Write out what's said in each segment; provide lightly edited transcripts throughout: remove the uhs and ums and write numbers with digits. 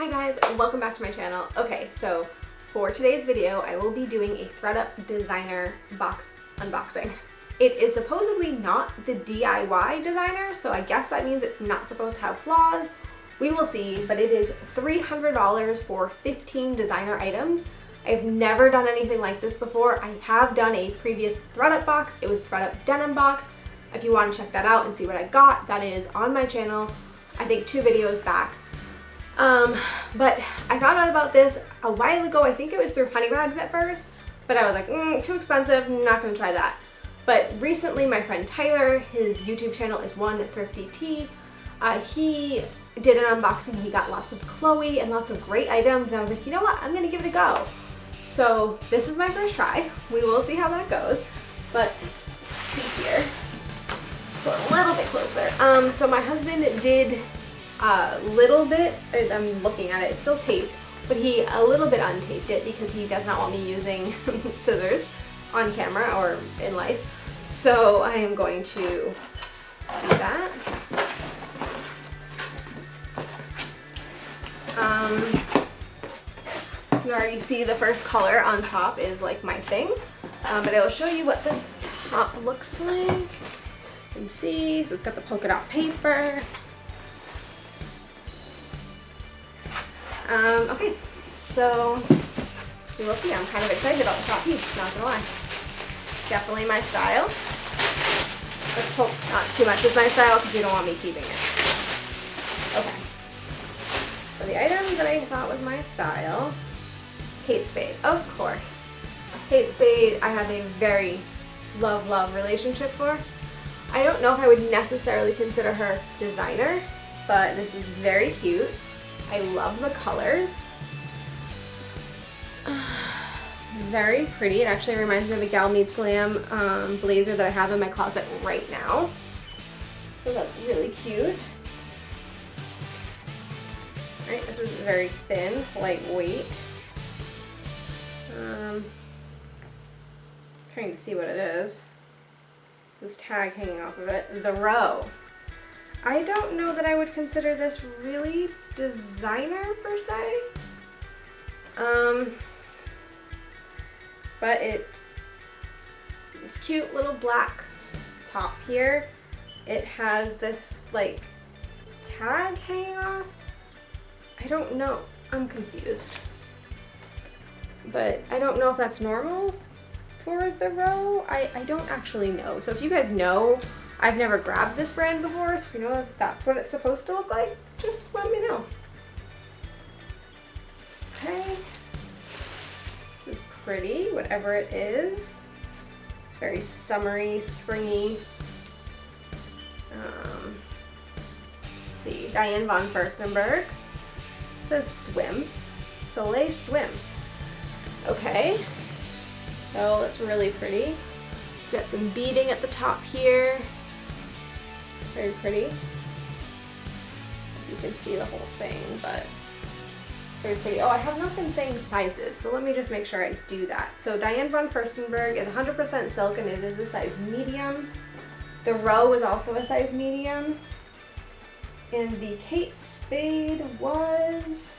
Hi guys, welcome back to my channel. Okay, so for today's video, I will be doing a ThredUp designer box unboxing. It is supposedly not the DIY designer, so I guess that means it's not supposed to have flaws. We will see, but it is $300 for 15 designer items. I've never done anything like this before. I have done a previous ThredUp box. It was ThredUp denim box. If you want to check that out and see what I got, that is on my channel, I think 2 videos back. But I found out about this a while ago. I think it was through Honey Rags at first, but I was like, too expensive, not gonna try that. But recently my friend Tyler, his YouTube channel is One Thrifty Tea, he did an unboxing. He got lots of Chloe and lots of great items, and I was like, you know what, I'm gonna give it a go. So this is my first try. We will see how that goes. But let's see here, go a little bit closer. So my husband did a little bit, I'm looking at it, it's still taped, but he a little bit untaped it because he does not want me using scissors on camera or in life. So I am going to do that. You already see the first color on top is like my thing, but I will show you what the top looks like. You can see, so it's got the polka dot paper. Okay, so we will see. I'm kind of excited about the top piece, not gonna lie. It's definitely my style. Let's hope not too much is my style because you don't want me keeping it. Okay. So the item that I thought was my style, Kate Spade, of course. Kate Spade, I have a very love relationship for. I don't know if I would necessarily consider her designer, but this is very cute. I love the colors. Very pretty. It actually reminds me of a Gal Meets Glam blazer that I have in my closet right now. So that's really cute. Alright, this is very thin, lightweight. Trying to see what it is. This tag hanging off of it. The Row. I don't know that I would consider this really designer per se. But it's cute little black top here. It has this like tag hanging off. I don't know. I'm confused. But I don't know if that's normal for the Row. I don't actually know. So if you guys know, I've never grabbed this brand before, so if you know that that's what it's supposed to look like, just let me know. Okay. This is pretty, whatever it is. It's very summery, springy. Let's see, Diane von Furstenberg. It says swim. Soleil Swim. Okay. So that's really pretty. It's got some beading at the top here. It's very pretty. You can see the whole thing, but very pretty. Oh, I have not been saying sizes, so let me just make sure I do that. So Diane von Furstenberg is 100% silk and it is a size medium. The Row is also a size medium. And the Kate Spade was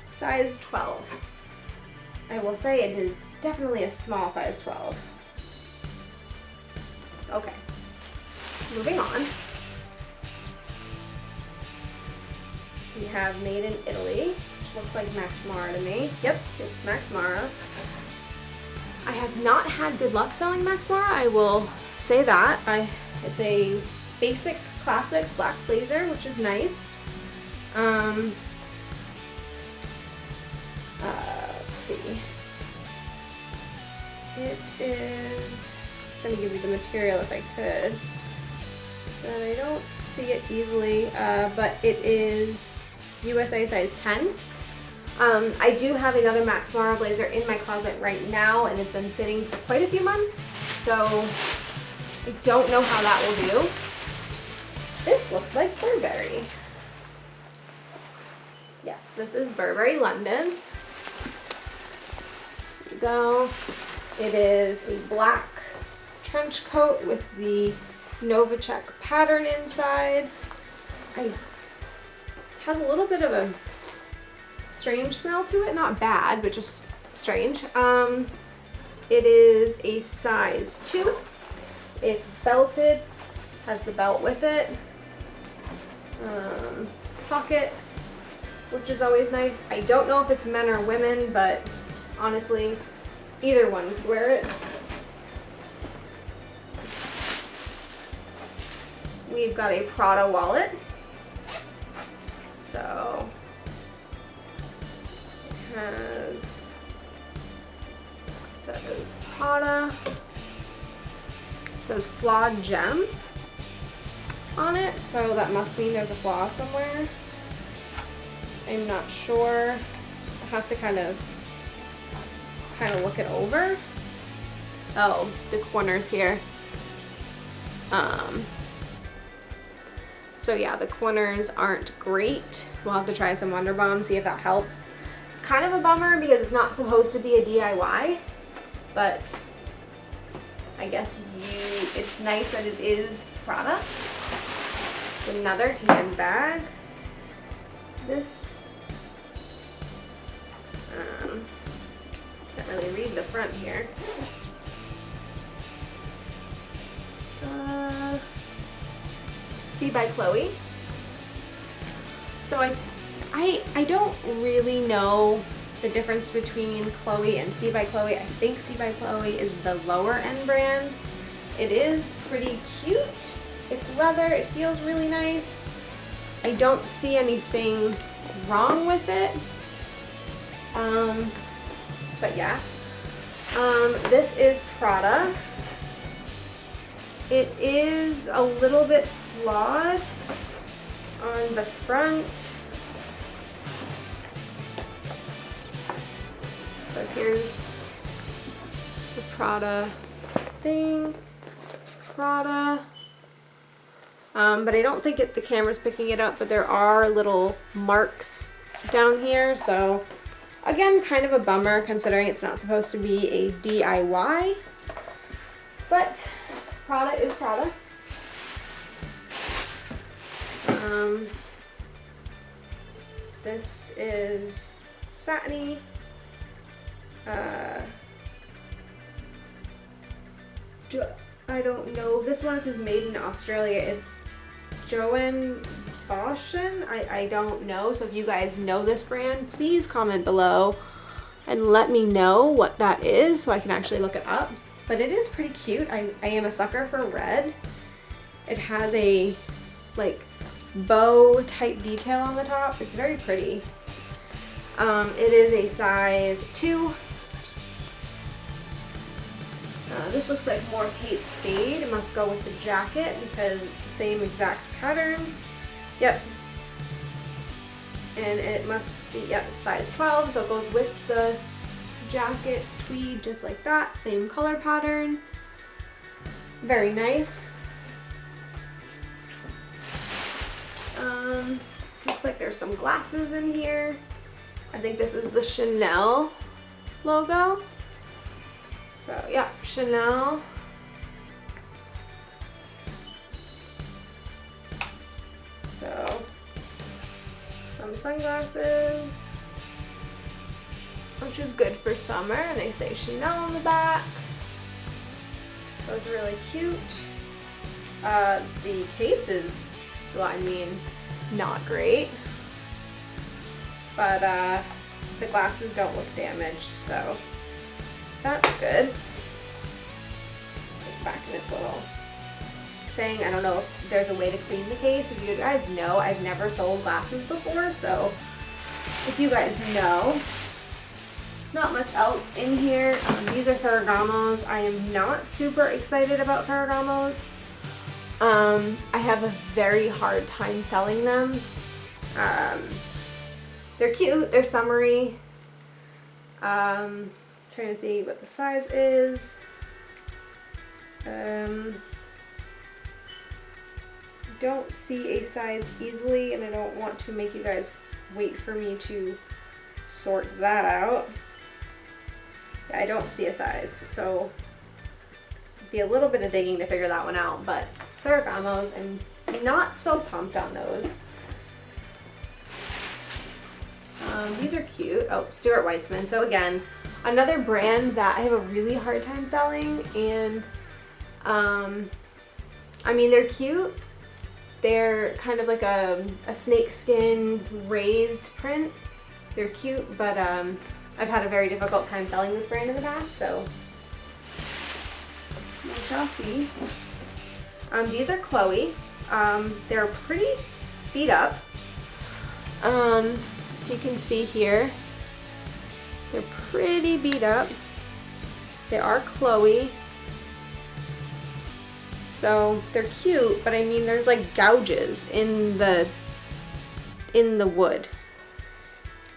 size 12. I will say it is definitely a small size 12. Okay. Moving on, we have Made in Italy, which looks like Max Mara to me. Yep, it's Max Mara. I have not had good luck selling Max Mara, I will say that. It's a basic, classic black blazer, which is nice. Let's see. It is, I was going to give you the material if I could. But I don't see it easily, but it is USA size 10. I do have another Max Mara blazer in my closet right now, and it's been sitting for quite a few months, so I don't know how that will do. This looks like Burberry. Yes, this is Burberry London. Here we go. It is a black trench coat with the Novacek pattern inside. I has a little bit of a strange smell to it. Not bad, but just strange. It is a size 2. It's belted, has the belt with it. Pockets, which is always nice. I don't know if it's men or women, but honestly, either one could wear it. We've got a Prada wallet. So it has, says Prada. It says flawed gem on it, so that must mean there's a flaw somewhere. I'm not sure. I have to kind of look it over. Oh, the corners here. So yeah, the corners aren't great. We'll have to try some Wonder Bomb, see if that helps. It's kind of a bummer because it's not supposed to be a DIY, but I guess it's nice that it is Prada. It's another handbag. This, can't really read the front here. See by Chloe. So I don't really know the difference between Chloe and See by Chloe. I think See by Chloe is the lower end brand. It is pretty cute. It's leather, it feels really nice. I don't see anything wrong with it. But yeah. This is Prada. It is a little bit flawed on the front. So here's the Prada thing. Prada. But I don't think the camera's picking it up, but there are little marks down here. So again, kind of a bummer considering it's not supposed to be a DIY, but Prada is Prada. This is satiny. I don't know. This one says made in Australia. It's Joan Boschen. I don't know. So if you guys know this brand, please comment below and let me know what that is so I can actually look it up. But it is pretty cute. I am a sucker for red. It has a like bow type detail on the top. It's very pretty. It is a size 2. This looks like more Kate Spade. It must go with the jacket because it's the same exact pattern. Yep. And it must be, yep, size 12, so it goes with the jacket. It's tweed just like that. Same color pattern. Very nice. Looks like there's some glasses in here. I think this is the Chanel logo. So yeah, Chanel. So some sunglasses, which is good for summer, and they say Chanel on the back. Those are really cute. The case is, well, I mean, not great, but the glasses don't look damaged, so that's good. Like back in its little thing. I don't know if there's a way to clean the case. If you guys know, I've never sold glasses before, so if you guys know. There's not much else in here. These are Ferragamos. I am not super excited about Ferragamos. I have a very hard time selling them. They're cute, they're summery. Trying to see what the size is. Don't see a size easily, and I don't want to make you guys wait for me to sort that out. I don't see a size, so it'd be a little bit of digging to figure that one out, but Ferragamos, I'm not so pumped on those. These are cute. Oh, Stuart Weitzman. So again, another brand that I have a really hard time selling, and I mean, they're cute. They're kind of like a snakeskin raised print. They're cute, but I've had a very difficult time selling this brand in the past, so we shall see. These are Chloe. They're pretty beat up. You can see here, they're pretty beat up. They are Chloe. So they're cute, but I mean, there's like gouges in the wood.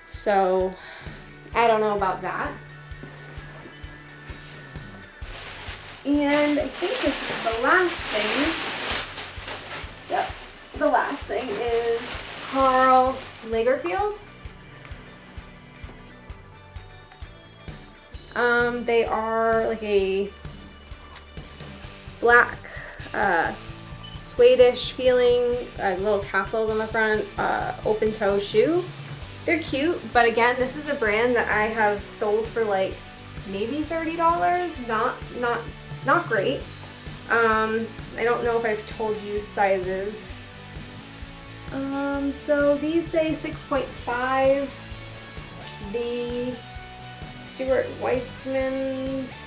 So I don't know about that. And I think this is the last thing. Yep, the last thing is Karl Lagerfeld. They are like a black suede-ish feeling, little tassels on the front, open toe shoe. They're cute, but again, this is a brand that I have sold for like maybe $30. Not great. I don't know if I've told you sizes. So these say 6.5. The Stuart Weitzmans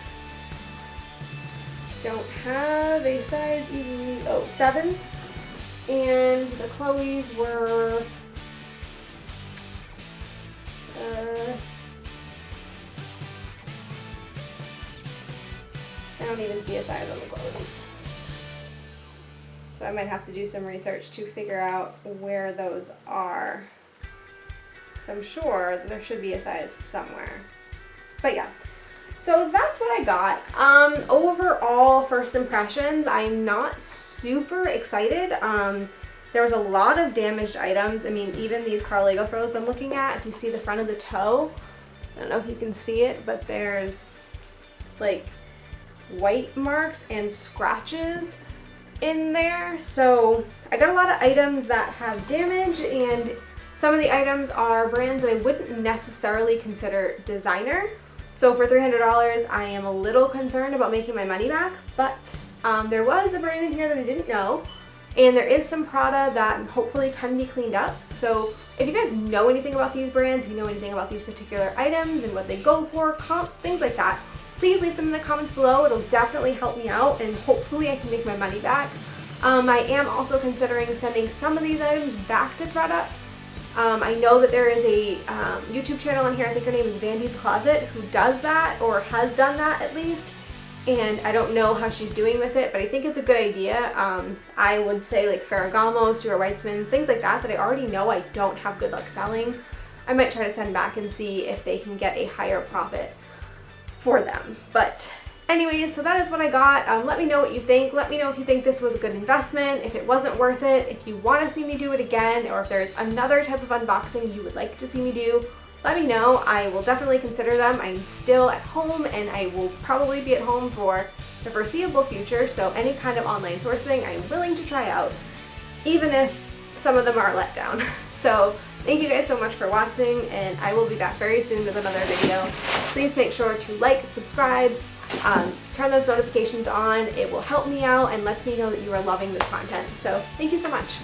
don't have a size easily. Oh, 7. And the Chloe's were I don't even see a size on the Chloe's. So I might have to do some research to figure out where those are. So I'm sure that there should be a size somewhere. But yeah, so that's what I got. Overall, first impressions, I'm not super excited. There was a lot of damaged items. I mean, even these Karl Lagerfelds I'm looking at, if you see the front of the toe, I don't know if you can see it, but there's like white marks and scratches in there. So I got a lot of items that have damage, and some of the items are brands that I wouldn't necessarily consider designer. So for $300, I am a little concerned about making my money back, but there was a brand in here that I didn't know, and there is some Prada that hopefully can be cleaned up. So if you guys know anything about these brands, if you know anything about these particular items and what they go for, comps, things like that, please leave them in the comments below. It'll definitely help me out, and hopefully I can make my money back. I am also considering sending some of these items back to ThredUp. I know that there is a YouTube channel on here, I think her name is Vandy's Closet, who does that, or has done that at least, and I don't know how she's doing with it, but I think it's a good idea. I would say like Ferragamo, Stuart Weitzmans, things like that I already know I don't have good luck selling. I might try to send back and see if they can get a higher profit for them. But anyways, so that is what I got. Let me know what you think. Let me know if you think this was a good investment, if it wasn't worth it, if you want to see me do it again, or if there's another type of unboxing you would like to see me do. Let me know. I will definitely consider them. I'm still at home, and I will probably be at home for the foreseeable future, so any kind of online sourcing I'm willing to try out, even if some of them are let down. So thank you guys so much for watching, and I will be back very soon with another video. Please make sure to like, subscribe, turn those notifications on. It will help me out and lets me know that you are loving this content. So thank you so much.